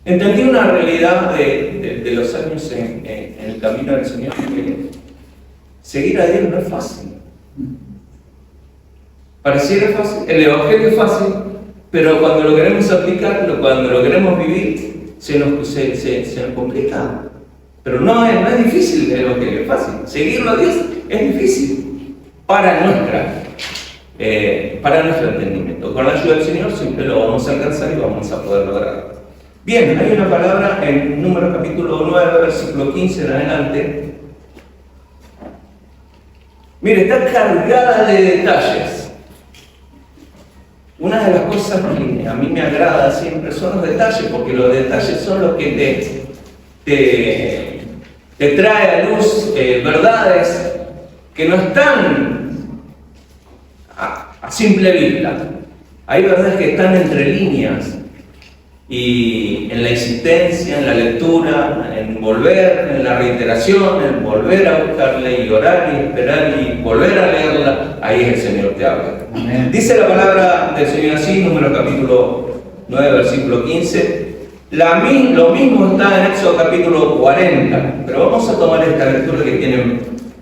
Entendí una realidad de los años en el camino del Señor, que seguir a Dios no es fácil. Pareciera fácil, el Evangelio es fácil, pero cuando lo queremos aplicar, cuando lo queremos vivir, se nos complica. Pero no es difícil el Evangelio, es fácil. Seguirlo a Dios es difícil para nuestro entendimiento. Con la ayuda del Señor siempre lo vamos a alcanzar y vamos a poder lograr. Bien, hay una palabra en Números capítulo 9, versículo 15 en adelante. Mire, está cargada de detalles. Una de las cosas que a mí me agrada siempre son los detalles, porque los detalles son los que te trae a luz verdades que no están a simple vista. Hay verdades que están entre líneas y en la insistencia, en la lectura, en volver, en la reiteración, en volver a buscarle y orar y esperar y volver a leerla, ahí el Señor te habla. Amén. Dice la palabra del Señor así, Números capítulo 9, versículo 15. Lo mismo está en Éxodo capítulo 40, pero vamos a tomar esta lectura que tiene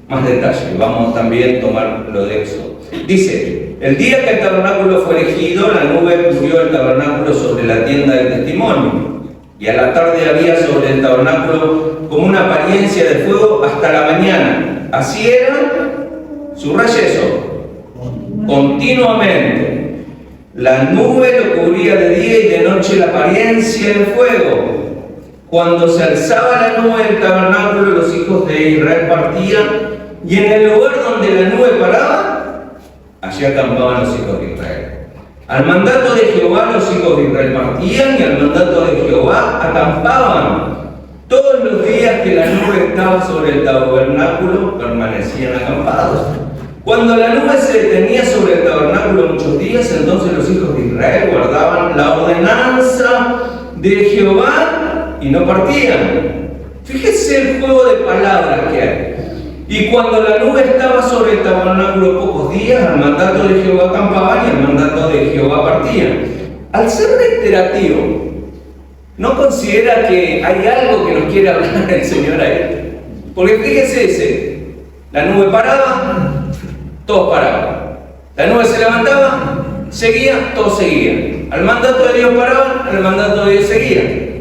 más detalle. Vamos también a tomar lo de Éxodo. Dice: el día que el tabernáculo fue erigido, la nube cubrió el tabernáculo sobre la tienda del testimonio, y a la tarde había sobre el tabernáculo como una apariencia de fuego hasta la mañana. Así era, subraya eso, continuamente. La nube lo cubría de día y de noche la apariencia de fuego. Cuando se alzaba la nube del tabernáculo, los hijos de Israel partían, y en el lugar donde la nube paraba, allí acampaban los hijos de Israel. Al mandato de Jehová los hijos de Israel partían, y al mandato de Jehová acampaban. Todos los días que la nube estaba sobre el tabernáculo, permanecían acampados. Cuando la nube se detenía sobre el tabernáculo muchos días, entonces los hijos de Israel guardaban la ordenanza de Jehová y no partían. Fíjese el juego de palabras que hay. Y cuando la nube estaba sobre el tabernáculo pocos días, al mandato de Jehová acampaban y al mandato de Jehová partían. Al ser reiterativo, ¿no considera que hay algo que nos quiere hablar el Señor ahí? Porque fíjese la nube paraba, todos paraban. La nube se levantaba, seguía, todos seguían. Al mandato de Dios paraban, al mandato de Dios seguían.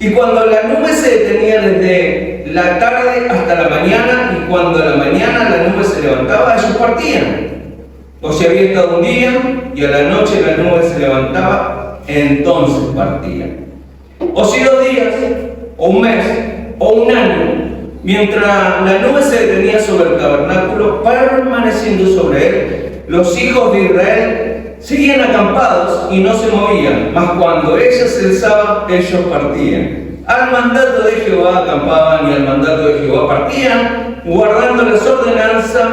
Y cuando la nube se detenía desde la tarde hasta la mañana, y cuando a la mañana la nube se levantaba, ellos partían. O si había estado un día y a la noche la nube se levantaba, entonces partían. O si 2 días, o un mes, o un año, mientras la nube se detenía sobre el tabernáculo, permaneciendo sobre él, los hijos de Israel seguían acampados y no se movían, mas cuando ella se alzaba, ellos partían. Al mandato de Jehová acampaban y al mandato de Jehová partían, guardando las ordenanzas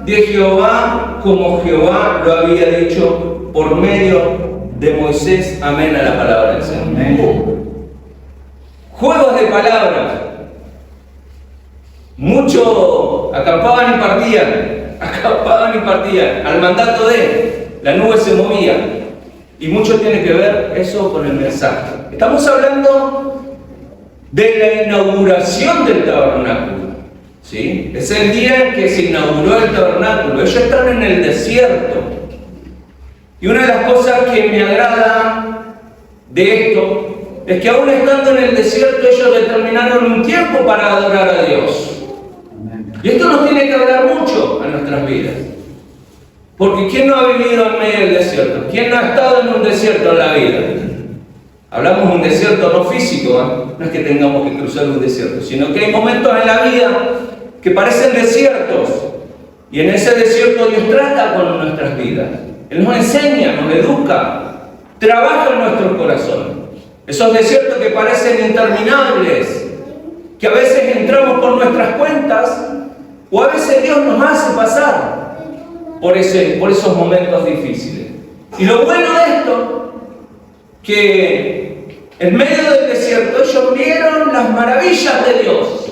de Jehová, como Jehová lo había dicho por medio de Moisés. Amén a la palabra del Señor. Juegos de palabras. Muchos acampaban y partían, al mandato de la nube se movía, y mucho tiene que ver eso con el mensaje. Estamos hablando de la inauguración del tabernáculo, ¿sí? Es el día en que se inauguró el tabernáculo. Ellos están en el desierto, y una de las cosas que me agrada de esto es que aún estando en el desierto, ellos determinaron un tiempo para adorar a Dios. Y esto nos tiene que hablar mucho a nuestras vidas. Porque ¿quién no ha vivido en medio del desierto? ¿Quién no ha estado en un desierto en la vida? Hablamos de un desierto no físico, ¿eh? No es que tengamos que cruzar un desierto, sino que hay momentos en la vida que parecen desiertos. Y en ese desierto Dios trata con nuestras vidas. Él nos enseña, nos educa, trabaja en nuestros corazones. Esos desiertos que parecen interminables, que a veces entramos por nuestras cuentas, o a veces Dios nos hace pasar por esos momentos difíciles. Y lo bueno de esto, que en medio del desierto ellos vieron las maravillas de Dios.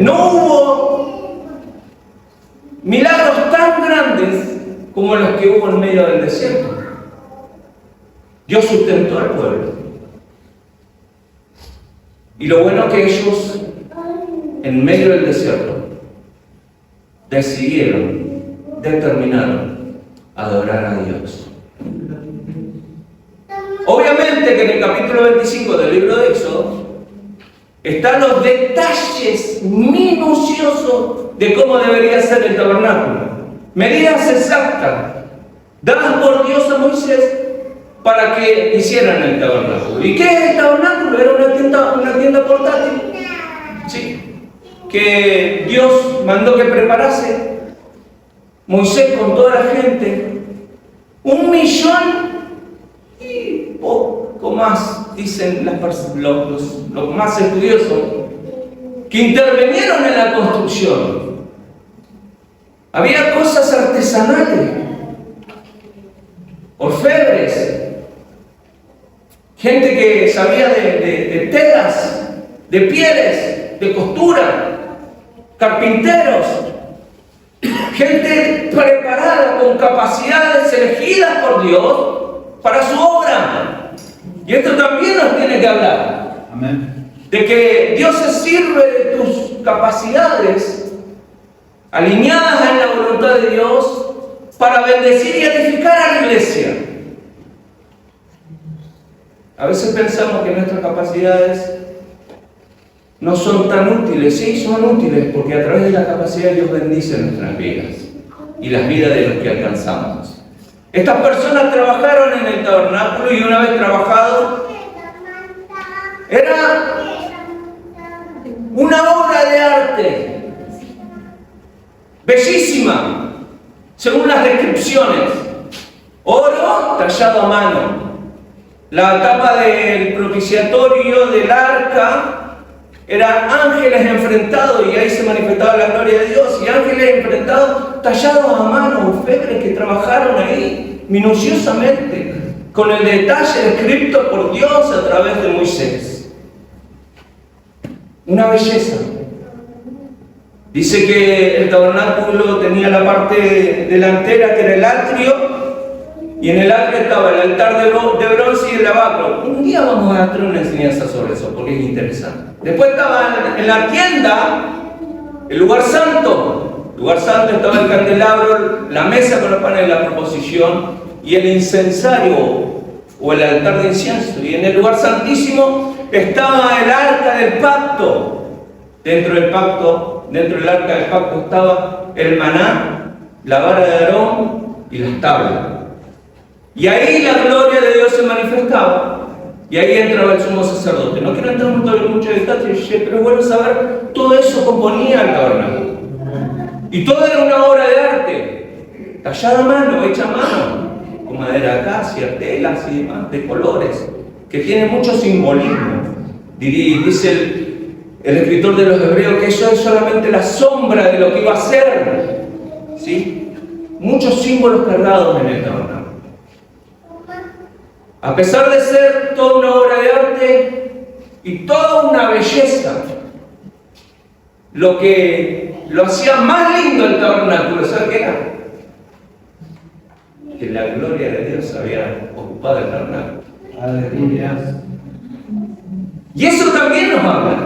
No hubo milagros tan grandes como los que hubo en medio del desierto. Dios sustentó al pueblo. Y lo bueno que ellos, en medio del desierto, determinaron adorar a Dios. Obviamente que en el capítulo 25 del libro de Éxodo están los detalles minuciosos de cómo debería ser el tabernáculo. Medidas exactas dadas por Dios a Moisés para que hicieran el tabernáculo. ¿Y qué es el tabernáculo? Era una tienda portátil, ¿sí?, que Dios mandó que preparase Moisés con toda la gente. 1 millón y poco más, dicen los más estudiosos, que intervinieron en la construcción. Había cosas artesanales, orfebres, gente que sabía de telas, de pieles, de costura, carpinteros, gente preparada con capacidades elegidas por Dios para su obra. Y esto también nos tiene que hablar. Amén. De que Dios se sirve de tus capacidades alineadas en la voluntad de Dios para bendecir y edificar a la iglesia. A veces pensamos que nuestras capacidades no son tan útiles. Sí, son útiles, porque a través de la capacidad Dios bendice nuestras vidas y las vidas de los que alcanzamos. Estas personas trabajaron en el tabernáculo y una vez trabajado, era una obra de arte bellísima, según las descripciones. Oro tallado a mano, la tapa del propiciatorio del arca eran ángeles enfrentados, y ahí se manifestaba la gloria de Dios, y ángeles enfrentados tallados a mano, orfebres que trabajaron ahí minuciosamente, con el detalle descrito por Dios a través de Moisés. Una belleza. Dice que el tabernáculo tenía la parte delantera, que era el atrio, y en el atrio estaba el altar de bronce y el lavacro. Un día vamos a hacer una enseñanza sobre eso, porque es interesante. Después estaba en la tienda el lugar santo. El lugar santo estaba el candelabro, la mesa con los panes de la proposición y el incensario o el altar de incienso. Y en el lugar santísimo estaba el arca del pacto. Dentro del arca del pacto estaba el maná, la vara de Aarón y las tablas. Y ahí la gloria de Dios se manifestaba. Y ahí entraba el sumo sacerdote. No quiero entrar en muchos detalles, pero es bueno saber, todo eso componía el tabernáculo. Y todo era una obra de arte, tallada a mano, hecha a mano, con madera de acacia, telas y demás, de colores, que tiene mucho simbolismo. Dice el escritor de los Hebreos que eso es solamente la sombra de lo que iba a ser. ¿Sí? Muchos símbolos cargados en el tabernáculo. A pesar de ser toda una obra de arte y toda una belleza, lo que lo hacía más lindo el tabernáculo, ¿sabe qué era? Que la gloria de Dios había ocupado el tabernáculo. Aleluya. Y eso también nos habla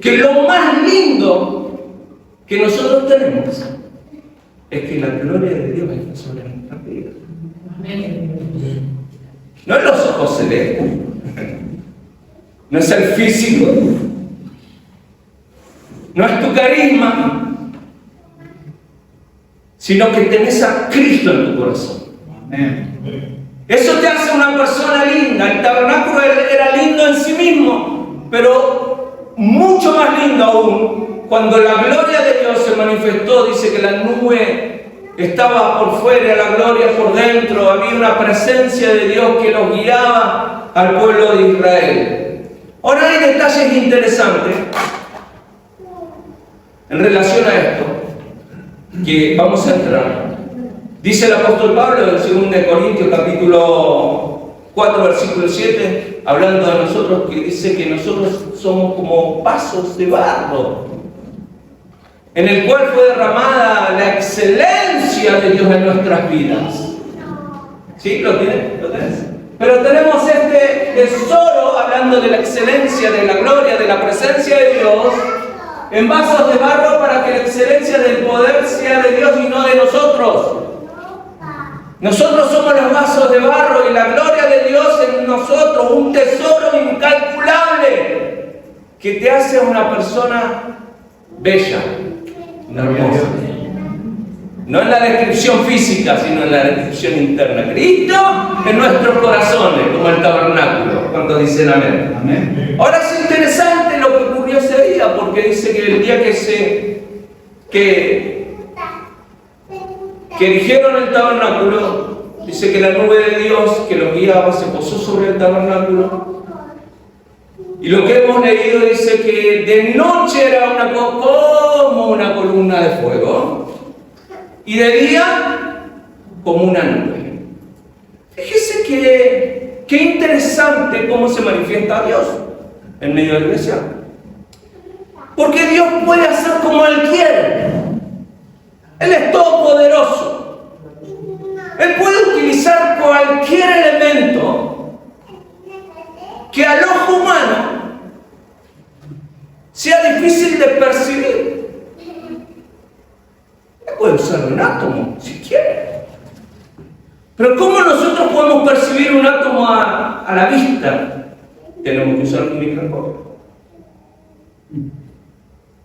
que lo más lindo que nosotros tenemos es que la gloria de Dios está sobre nuestras vidas. No es los ojos celestes, no es el físico, no es tu carisma, sino que tenés a Cristo en tu corazón. Eso te hace una persona linda. El tabernáculo era lindo en sí mismo, pero mucho más lindo aún cuando la gloria de Dios se manifestó. Dice que la nube estaba por fuera, la gloria por dentro. Había una presencia de Dios que los guiaba al pueblo de Israel. Ahora hay detalles interesantes en relación a esto que vamos a entrar. Dice el apóstol Pablo en 2 Corintios capítulo 4 versículo 7, hablando de nosotros, que dice que nosotros somos como vasos de barro, en el cual fue derramada la excelencia de Dios en nuestras vidas. ¿Sí? ¿Lo tienes? ¿Lo tenés? Pero tenemos este tesoro, hablando de la excelencia, de la gloria, de la presencia de Dios, en vasos de barro para que la excelencia del poder sea de Dios y no de nosotros. Nosotros somos los vasos de barro y la gloria de Dios en nosotros, un tesoro incalculable que te hace una persona bella, hermosa. No en la descripción física, sino en la descripción interna. Cristo en nuestros corazones, como el tabernáculo. ¿Cuántos dicen amén? Amén. Ahora es interesante lo que ocurrió ese día, porque dice que el día que erigieron el tabernáculo, dice que la nube de Dios que los guiaba se posó sobre el tabernáculo. Y lo que hemos leído dice que de noche era como una columna de fuego. Y de día, como una nube. Fíjese qué interesante cómo se manifiesta Dios en medio de la iglesia. Porque Dios puede hacer como Él quiere. Él es todopoderoso. Él puede utilizar cualquier elemento que al ojo humano sea difícil de percibir. Puede usar un átomo, si quiere. Pero ¿cómo nosotros podemos percibir un átomo a la vista? Tenemos que usar un microscopio.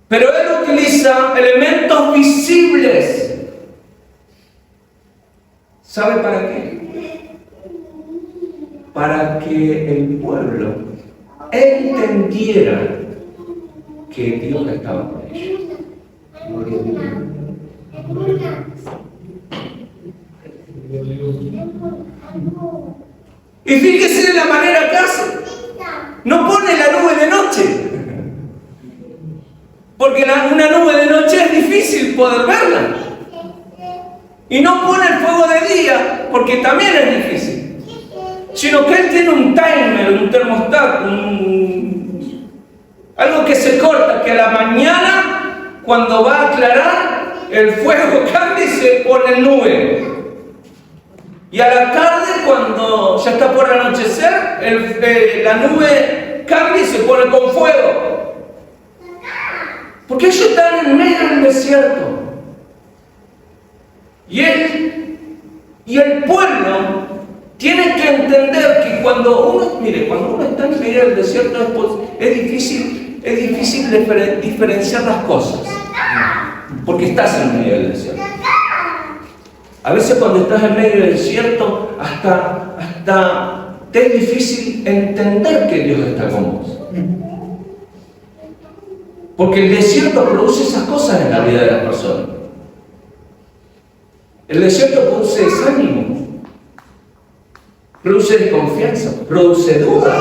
Pero Él utiliza elementos visibles. ¿Sabe para qué? Para que el pueblo entendiera que Dios estaba con ellos. Gloria a Dios. Y fíjese de la manera que hace. No pone la nube de noche, porque una nube de noche es difícil poder verla. Y no pone el fuego de día, porque también es difícil. Sino que Él tiene un timer, un termostato, algo que se corta, que a la mañana, cuando va a aclarar, el fuego cambia y se pone en nube. Y a la tarde, cuando ya está por anochecer, la nube cambia y se pone con fuego. Porque ellos están en medio del desierto. Y el pueblo tiene que entender que cuando uno está en medio del desierto es difícil diferenciar las cosas. Porque estás en medio del desierto. A veces cuando estás en medio del desierto, hasta te es difícil entender que Dios está con vos. Porque el desierto produce esas cosas en la vida de las personas. El desierto produce desánimo, produce desconfianza, produce duda.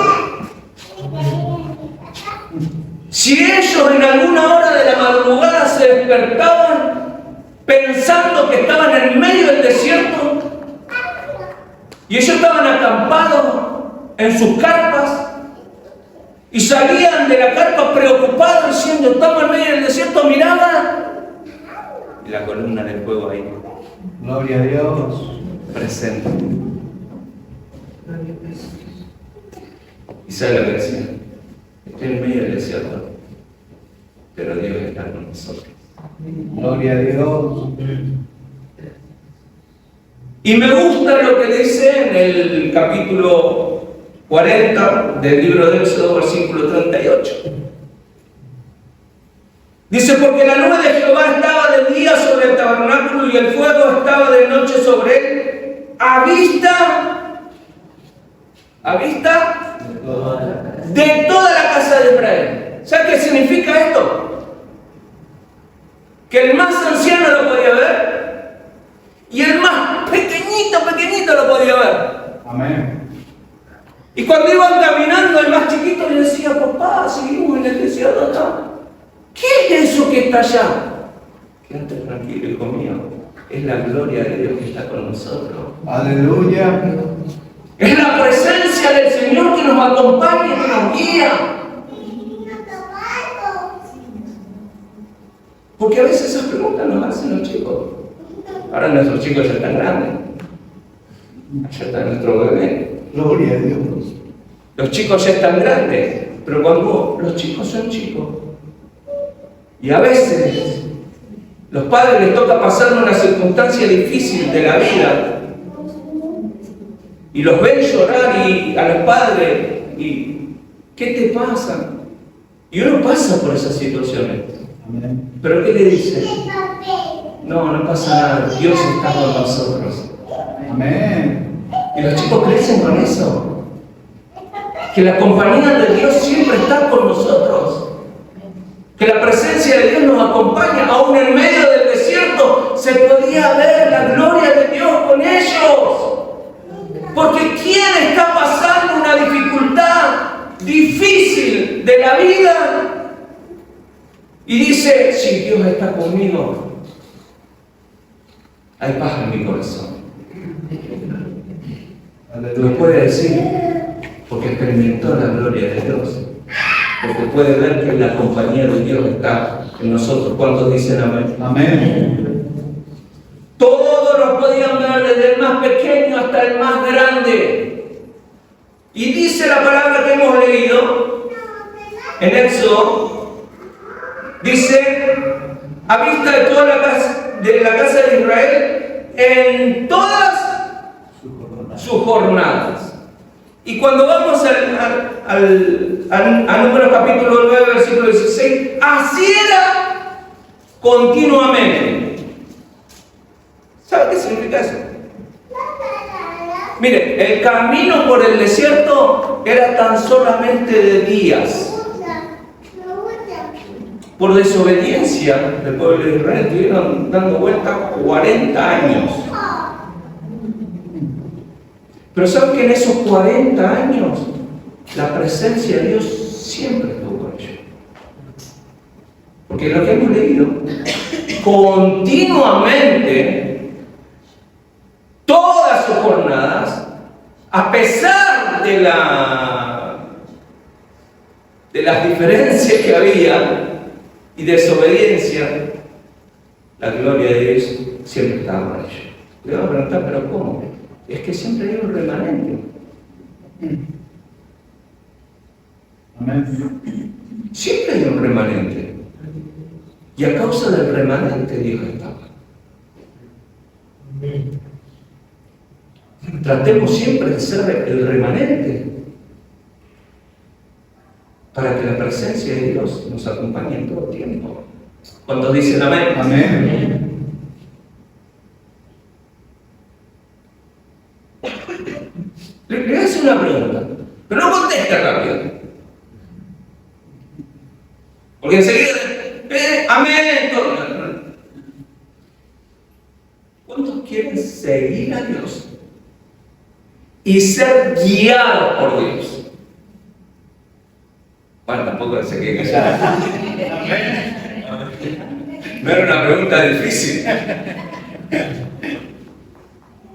Si ellos en alguna hora de la madrugada se despertaban pensando que estaban en medio del desierto y ellos estaban acampados en sus carpas y salían de la carpa preocupados diciendo estamos en medio del desierto, miraban y la columna del fuego ahí. Gloria a Dios. Presente. Y sabe lo que decía. Estoy en medio del desierto, pero Dios está con nosotros. Gloria a Dios. Y me gusta lo que dice en el capítulo 40 del libro de Éxodo, versículo 38. Dice, porque la nube de Jehová estaba de día sobre el tabernáculo y el fuego estaba de noche sobre él, a vista de toda la casa de Israel. ¿Sabes qué significa esto? Que el más anciano lo podía ver y el más pequeñito lo podía ver. Amén. Y cuando iban caminando, el más chiquito le decía, papá, seguimos en el desierto acá. ¿Qué es eso que está allá? Quédate tranquilo, hijo mío. Es la gloria de Dios que está con nosotros. Aleluya. Es la presencia del Señor que nos acompaña, que nos guía. Porque a veces esas preguntas nos hacen los chicos. Ahora nuestros chicos ya están grandes. Allá está nuestro bebé. Gloria a Dios. Los chicos ya están grandes, pero cuando los chicos son chicos, y a veces los padres les toca pasar una circunstancia difícil de la vida, y los ven llorar y a los padres, y ¿qué te pasa? Y uno pasa por esas situaciones. Amén. ¿Pero qué le dice? No, no pasa nada, Dios está con nosotros. Amén. Y los chicos crecen con eso. Que la compañía de Dios siempre está con nosotros. Que la presencia de Dios nos acompaña. Aún en medio del desierto se podía ver la gloria de Dios con ellos. Porque ¿quién está pasando una dificultad difícil de la vida? Y dice, si Dios está conmigo, hay paz en mi corazón. Lo puede decir porque experimentó la gloria de Dios. Porque puede ver que la compañía de Dios está en nosotros. ¿Cuántos dicen amén? Amén. Todos nos podían ver, desde el más pequeño hasta el más grande. Y dice la palabra que hemos leído en Éxodo, dice, a vista de toda la casa de Israel, en todas sus jornadas. Y cuando vamos a Números capítulo 9, versículo 16, así era continuamente. ¿Sabe qué significa eso? Mire, el camino por el desierto era tan solamente de días. Por desobediencia del pueblo de Israel estuvieron dando vueltas 40 años. Pero ¿saben que en esos 40 años la presencia de Dios siempre estuvo con ellos? Porque lo que hemos leído, continuamente, todas sus jornadas, a pesar de las diferencias que había y desobediencia, la gloria de Dios siempre estaba con ellos. Le van a preguntar, ¿pero cómo? Es que siempre hay un remanente. Amén. Siempre hay un remanente. Y a causa del remanente Dios estaba. Tratemos siempre de ser el remanente para que la presencia de Dios nos acompañe en todo tiempo. ¿Cuántos dicen amén? Amén. Le hace una pregunta, pero no conteste rápido. Porque enseguida, amén. ¿Cuántos quieren seguir a Dios y ser guiados por Dios? Bueno, tampoco se quede callado. No era una pregunta difícil.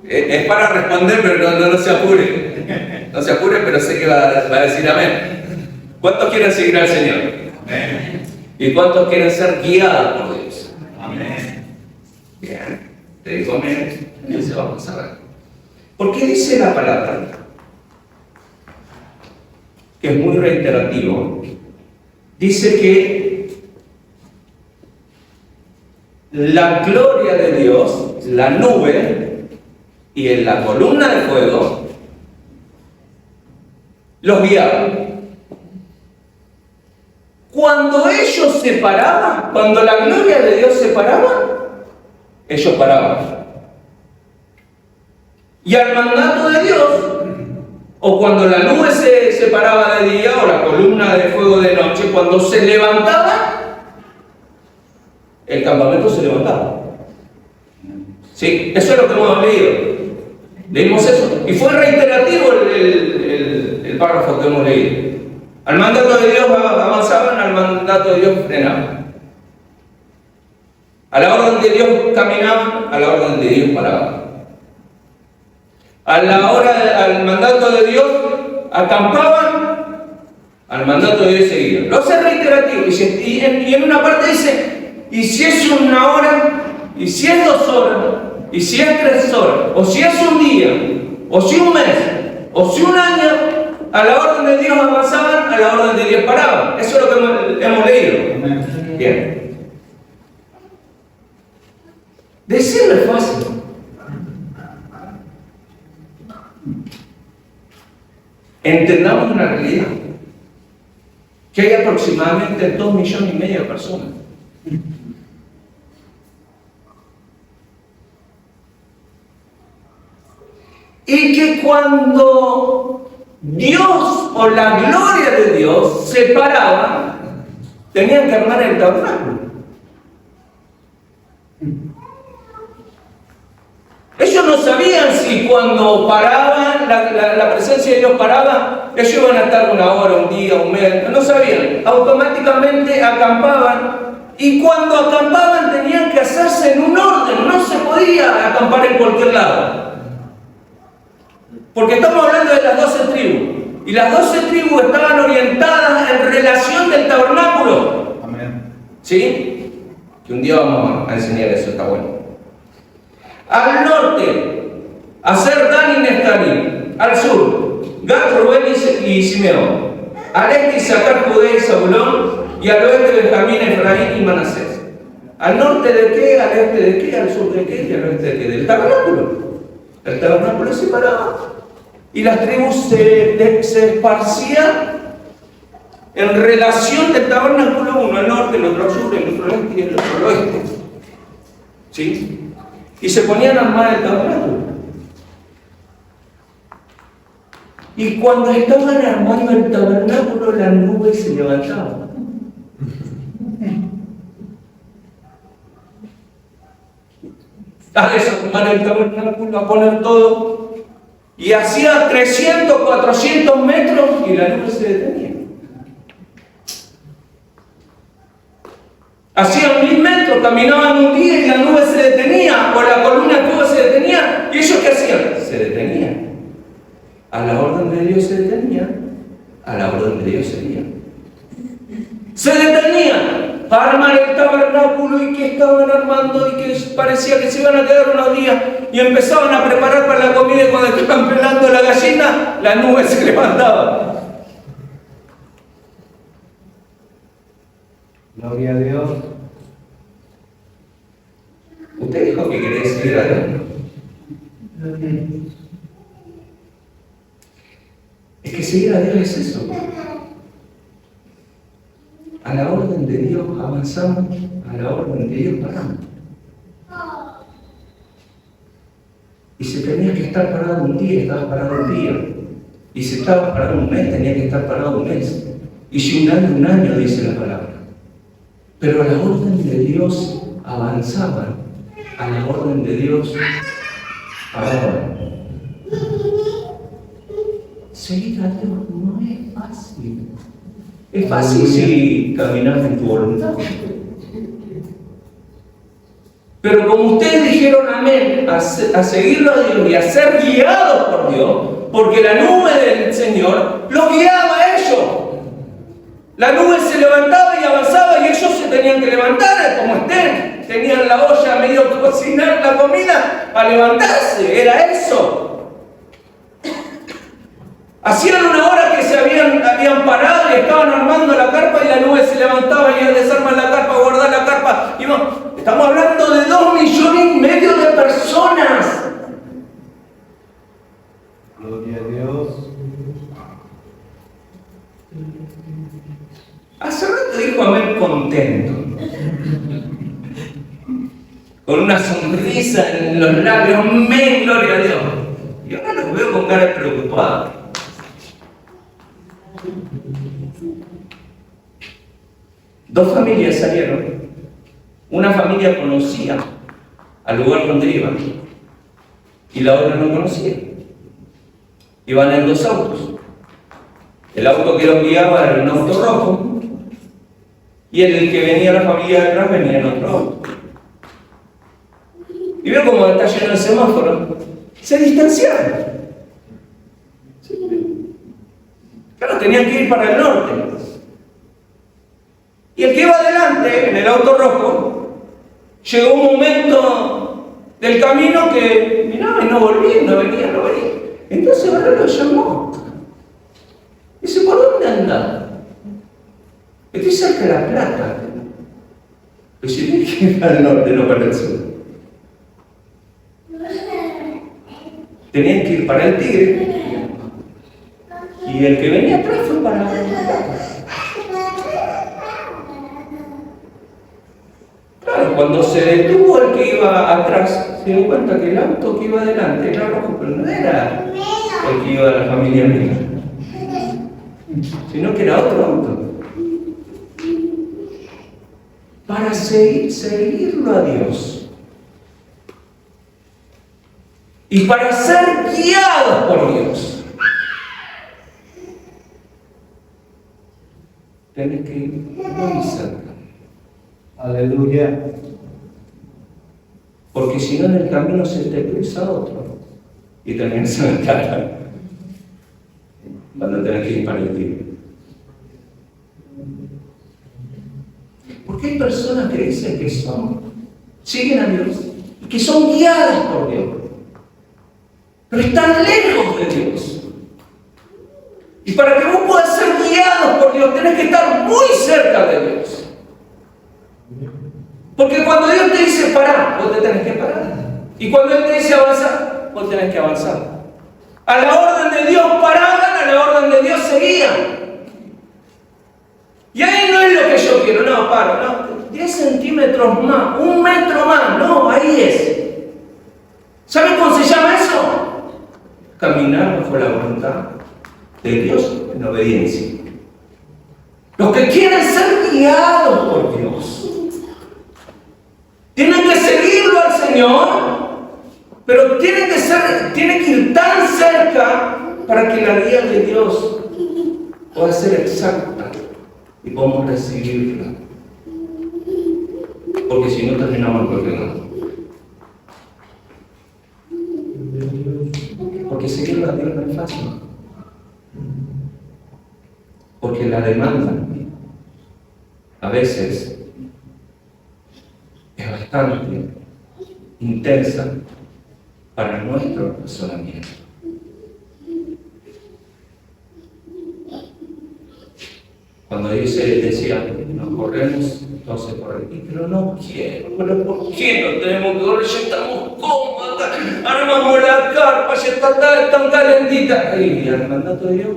Es para responder, pero no se apure. No se apure, pero sé que va a decir amén. ¿Cuántos quieren seguir al Señor? Amén. ¿Y cuántos quieren ser guiados por Dios? Amén. Bien. Te digo amén. Y se vamos a ver. ¿Por qué dice la palabra? Que es muy reiterativo. Dice que la gloria de Dios, la nube y en la columna de fuego, los guiaba. Cuando ellos se paraban, cuando la gloria de Dios se paraba, ellos paraban. Y al mandato de Dios, o cuando la nube se separaba de día, o la columna de fuego de noche, cuando se levantaba, el campamento se levantaba. ¿Sí? Eso es lo que hemos leído. Leímos eso. Y fue reiterativo el párrafo que hemos leído. Al mandato de Dios avanzaban, al mandato de Dios frenaban. A la orden de Dios caminaban, a la orden de Dios paraban. Al mandato de Dios acampaban, al mandato de Dios seguían. Lo hace reiterativo. Y en una parte dice, y si es una hora, y si es 2 horas, y si es 3 horas, o si es un día, o si un mes, o si un año, a la orden de Dios avanzaban, a la orden de Dios paraban. Eso es lo que hemos leído. Amén. Bien. Decirlo es fácil. Entendamos una realidad. Que hay aproximadamente 2,5 millones de personas. Y que cuando Dios o la gloria de Dios se paraba, tenían que armar el tabernáculo. Ellos no sabían si cuando paraban, la presencia de Dios paraba, ellos iban a estar 1 hora, un día, un mes, no sabían. Automáticamente acampaban, y cuando acampaban tenían que hacerse en un orden, no se podía acampar en cualquier lado. Porque estamos hablando de las 12 tribus, y las 12 tribus estaban orientadas en relación del tabernáculo. Amén. ¿Sí? Que un día vamos a enseñar eso, está bueno. Al norte, Aser, Dan y Neftalí. Al sur, Gad, Rubén y Simeón. Al este, Isaacar, Judá y Zabulón. Y al oeste, Benjamín, Efraín y Manasés. ¿Al norte de qué? ¿Al este de qué? ¿Al sur de qué? ¿Y al oeste de qué? Del tabernáculo. El tabernáculo se paraba. Y las tribus se esparcían en relación del tabernáculo, uno al norte, el otro al sur, el otro al este y el otro al oeste. ¿Sí? Y se ponían a armar el tabernáculo. Y cuando estaban armando el tabernáculo, la nube se levantaba. A desarmar el tabernáculo, a poner todo. Y hacía 300, 400 metros y la nube se detenía. Hacían 1000 metros, caminaban un día y la nube se detenía, o la columna de fuego se detenía. ¿Y ellos qué hacían? Se detenían. A la orden de Dios se detenían, a la orden de Dios seguían. Se detenían para armar el tabernáculo, y que estaban armando y que parecía que se iban a quedar unos días, y empezaban a preparar para la comida, y cuando estaban pelando la gallina, la nube se levantaba. Gloria a Dios. Usted dijo que quería seguir a Dios. Es que seguir a Dios es eso. A la orden de Dios avanzamos, a la orden de Dios paramos. Y si tenía que estar parado un día, estaba parado un día. Y si estaba parado un mes, tenía que estar parado un mes. Y si un año, dice la palabra. Pero a la orden de Dios avanzaban, a la orden de Dios paraban. Seguir a Dios no es fácil. Es fácil si caminas en tu voluntad. Pero como ustedes dijeron amén a seguirlo a Dios y a ser guiados por Dios, porque la nube del Señor los guiaba a ellos. La nube se levantaba y avanzaba, y ellos se tenían que levantar como estén. Tenían la olla medio cocinar la comida para levantarse, era eso. Hacían 1 hora que se habían parado y estaban armando la carpa, y la nube se levantaba y desarman la carpa, guardar la carpa. Y no, estamos hablando de 2,5 millones de personas. Gloria a Dios. Hace rato dijo amén contento, con una sonrisa en los labios, amén, gloria a Dios. Y ahora los veo con cara preocupada. Dos familias salieron. Una familia conocía al lugar donde iban, y la otra no conocía. Iban en 2 autos. El auto que los guiaba era un auto rojo, y el que venía la familia de atrás venía en otro auto. Y veo como está lleno el semáforo. Se distanciaron. Claro, tenían que ir para el norte. Y el que iba adelante, en el auto rojo, llegó un momento del camino que miraba y no volvía, no venía. Entonces ahora lo llamó. Dice, ¿por dónde anda? Estoy cerca de La Plata. Pero si tienes que ir al norte, no para el sur. Tenían que ir para el Tigre. Y el que venía atrás fue para La Plata. Claro, cuando se detuvo el que iba atrás, se dio cuenta que el auto que iba adelante era rojo, pero no era el que iba de la familia amiga, sino que era otro auto. Para seguirlo a Dios y para ser guiados por Dios, tenés que ir muy cerca. Aleluya. Porque si no, en el camino se te cruza otro y terminas en el cara. Van a tener que ir para el Tigre. Porque hay personas que dicen que siguen a Dios y que son guiadas por Dios, pero están lejos de Dios. Y para que vos puedas ser guiado por Dios, tenés que estar muy cerca de Dios. Porque cuando Dios te dice parar, vos te tenés que parar. Y cuando Él te dice avanzar, vos tenés que avanzar. A la orden de Dios paraban, a la orden de Dios seguían. Y ahí no es lo que yo quiero, no, paro, no, 10 centímetros más, 1 metro más, no, ahí es. ¿Saben cómo se llama eso? Caminar bajo la voluntad de Dios en obediencia. Los que quieren ser guiados por Dios tienen que seguirlo al Señor, pero tienen que ir tan cerca para que la guía de Dios pueda ser exacta y podamos recibirla. Porque si no, terminamos el problema. Porque seguirlo a Dios no es fácil. Porque la demanda a veces es bastante intensa para nuestro razonamiento. Cuando decía, nos corremos, entonces corren. Pero no quiero, pero ¿por qué no tenemos que correr? Ya estamos cómodos, armamos la carpa, ya está tan calentita. Y el mandato de Dios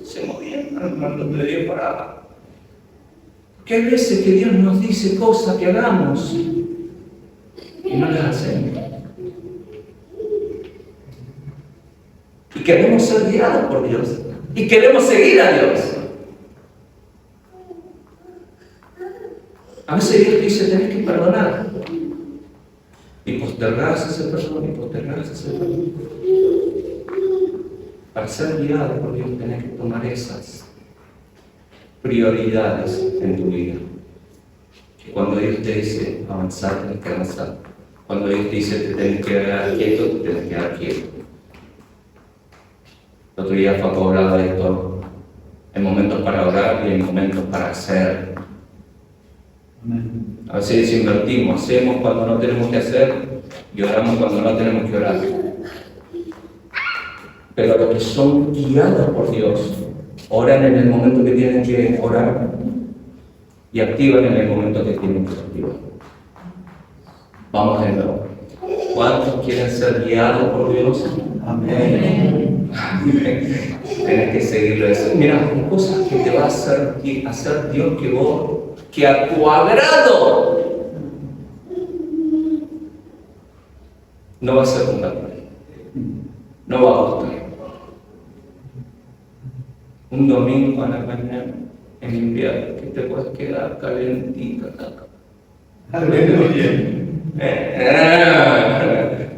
se movía, el mandato de Dios paraba. Porque hay veces que Dios nos dice cosas que hagamos y no las hacemos. Y queremos ser guiados por Dios. Y queremos seguir a Dios. A veces Dios dice, tenés que perdonar. Y postergás ese perdón, y postergás ese perdón. Para ser guiado por Dios tenés que tomar esas prioridades en tu vida. Que cuando Dios te dice avanzar, tenés que avanzar. Cuando Dios te dice te tenés que quedar quieto, te tenés que quedar quieto. El otro día Paco hablaba de esto. Hay momentos para orar y hay momentos para hacer. A veces invertimos, hacemos cuando no tenemos que hacer y oramos cuando no tenemos que orar. Pero los que son guiados por Dios oran en el momento que tienen que orar y activan en el momento que tienen que activar. Vamos de nuevo. ¿Cuántos quieren ser guiados por Dios? Amén. Tienes que seguirlo. Mira, hay cosas que te va a hacer Dios que a tu agrado no va a ser un valor. No va a gustar. Un domingo a la mañana en invierno que te puedes quedar calentita acá.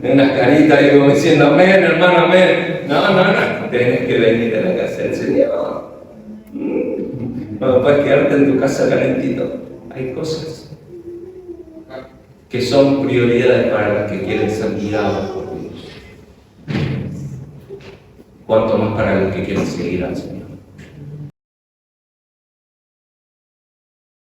Unas caritas ahí como diciendo amén, hermano, amén. No. Tienes que venir a la casa del Señor. No puedes quedarte en tu casa calentito. Hay cosas que son prioridades para los que quieren ser guiados por Dios. Cuanto más para los que quieren seguir al Señor.